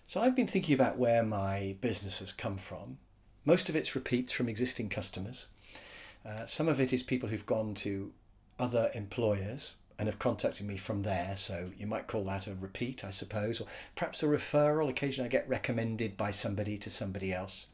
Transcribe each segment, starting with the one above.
So I've been thinking about where my business has come from. Most of it's repeats from existing customers. Some of it is people who've gone to other employers and have contacted me from there. So you might call that a repeat, I suppose, or perhaps a referral. Occasionally I get recommended by somebody to somebody else.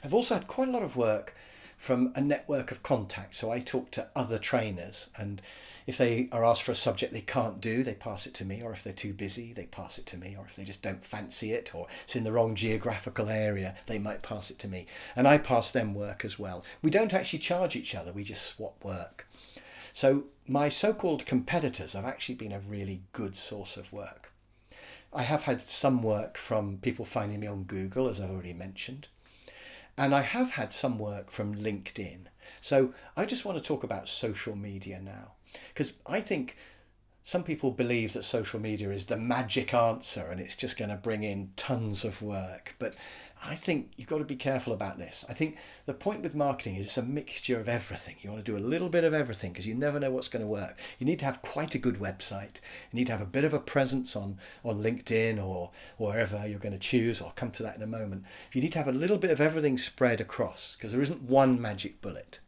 I've also had quite a lot of work from a network of contacts. So I talk to other trainers, and if they are asked for a subject they can't do, they pass it to me, or if they're too busy, they pass it to me, or if they just don't fancy it, or it's in the wrong geographical area, they might pass it to me. And I pass them work as well. We don't actually charge each other, we just swap work. So my so-called competitors have actually been a really good source of work. I have had some work from people finding me on Google, as I've already mentioned. And I have had some work from LinkedIn. So I just want to talk about social media now, because I think some people believe that social media is the magic answer and it's just going to bring in tons of work. But I think you've got to be careful about this. I think the point with marketing is it's a mixture of everything. You want to do a little bit of everything because you never know what's going to work. You need to have quite a good website. You need to have a bit of a presence on LinkedIn or wherever you're going to choose. I'll come to that in a moment. You need to have a little bit of everything spread across because there isn't one magic bullet.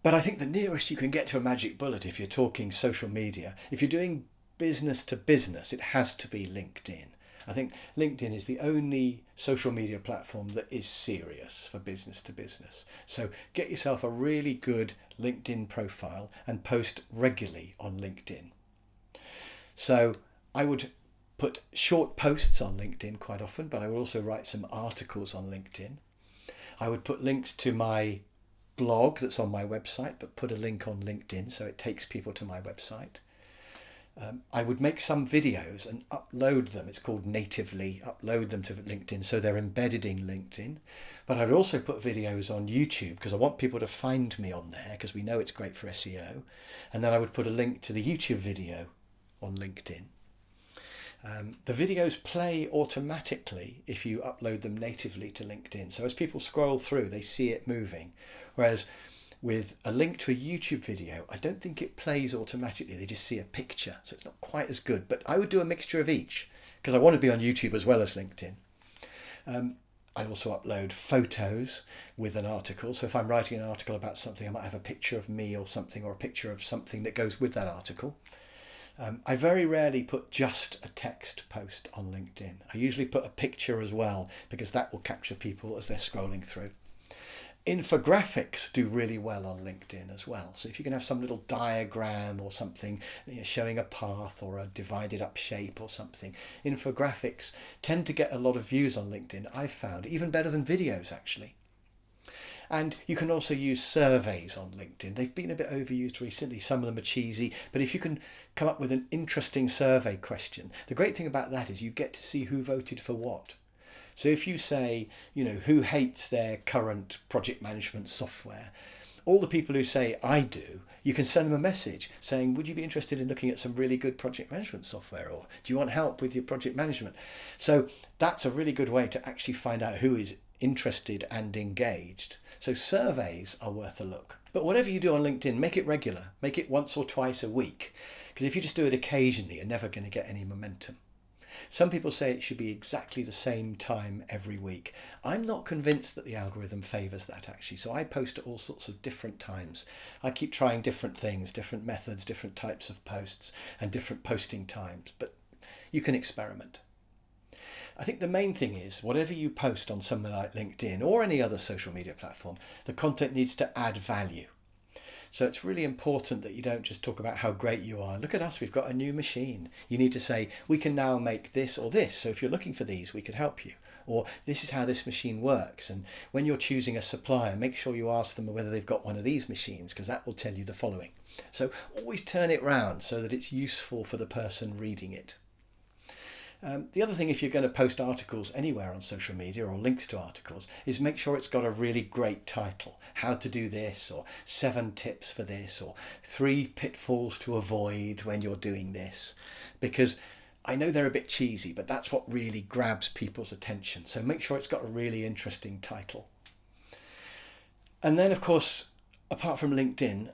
But I think the nearest you can get to a magic bullet if you're talking social media, if you're doing business to business, it has to be LinkedIn. I think LinkedIn is the only social media platform that is serious for business to business. So get yourself a really good LinkedIn profile and post regularly on LinkedIn. So I would put short posts on LinkedIn quite often, but I would also write some articles on LinkedIn. I would put links to my blog that's on my website, but put a link on LinkedIn so it takes people to my website. I would make some videos and upload them. It's called natively, upload them to LinkedIn so they're embedded in LinkedIn. But I'd also put videos on YouTube because I want people to find me on there because we know it's great for SEO. And then I would put a link to the YouTube video on LinkedIn. The videos play automatically if you upload them natively to LinkedIn. So as people scroll through, they see it moving. Whereas with a link to a YouTube video, I don't think it plays automatically. They just see a picture. So it's not quite as good. But I would do a mixture of each because I want to be on YouTube as well as LinkedIn. I also upload photos with an article. So if I'm writing an article about something, I might have a picture of me or something, or a picture of something that goes with that article. I very rarely put just a text post on LinkedIn. I usually put a picture as well because that will capture people as they're scrolling through. Infographics do really well on LinkedIn as well. So if you can have some little diagram or something showing a path or a divided up shape or something, infographics tend to get a lot of views on LinkedIn, I've found, even better than videos actually. And you can also use surveys on LinkedIn. They've been a bit overused recently. Some of them are cheesy. But if you can come up with an interesting survey question, the great thing about that is you get to see who voted for what. So if you say, who hates their current project management software, all the people who say I do, you can send them a message saying, would you be interested in looking at some really good project management software? Or do you want help with your project management? So that's a really good way to actually find out who is interested and engaged. So surveys are worth a look. But whatever you do on LinkedIn, make it regular. Make it once or twice a week. Because if you just do it occasionally, you're never going to get any momentum. Some people say it should be exactly the same time every week. I'm not convinced that the algorithm favours that actually, so I post at all sorts of different times. I keep trying different things, different methods, different types of posts and different posting times, but you can experiment. I think the main thing is whatever you post on somewhere like LinkedIn or any other social media platform, the content needs to add value. So it's really important that you don't just talk about how great you are. Look at us, we've got a new machine. You need to say, we can now make this or this. So if you're looking for these, we could help you. Or this is how this machine works. And when you're choosing a supplier, make sure you ask them whether they've got one of these machines, because that will tell you the following. So always turn it round so that it's useful for the person reading it. The other thing, if you're going to post articles anywhere on social media or links to articles, is make sure it's got a really great title. How to do this, or 7 tips for this, or 3 pitfalls to avoid when you're doing this. Because I know they're a bit cheesy, but that's what really grabs people's attention. So make sure it's got a really interesting title. And then, of course, apart from LinkedIn,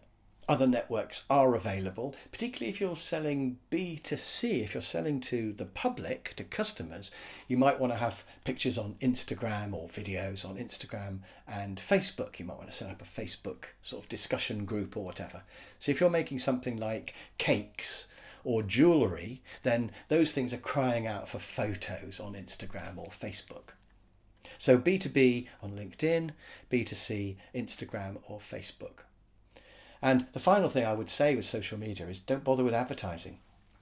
other networks are available, particularly if you're selling B2C. If you're selling to the public, to customers, you might want to have pictures on Instagram or videos on Instagram and Facebook. You might want to set up a Facebook sort of discussion group or whatever. So if you're making something like cakes or jewellery, then those things are crying out for photos on Instagram or Facebook. So B2B on LinkedIn, B2C, Instagram or Facebook. And the final thing I would say with social media is don't bother with advertising.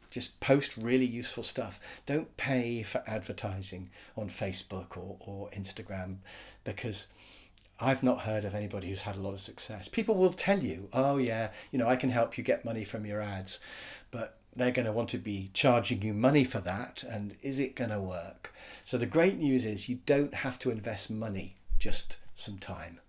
Just post really useful stuff. Don't pay for advertising on Facebook or Instagram, because I've not heard of anybody who's had a lot of success. People will tell you, oh yeah, I can help you get money from your ads, but they're going to want to be charging you money for that. And is it going to work? So the great news is you don't have to invest money, just some time.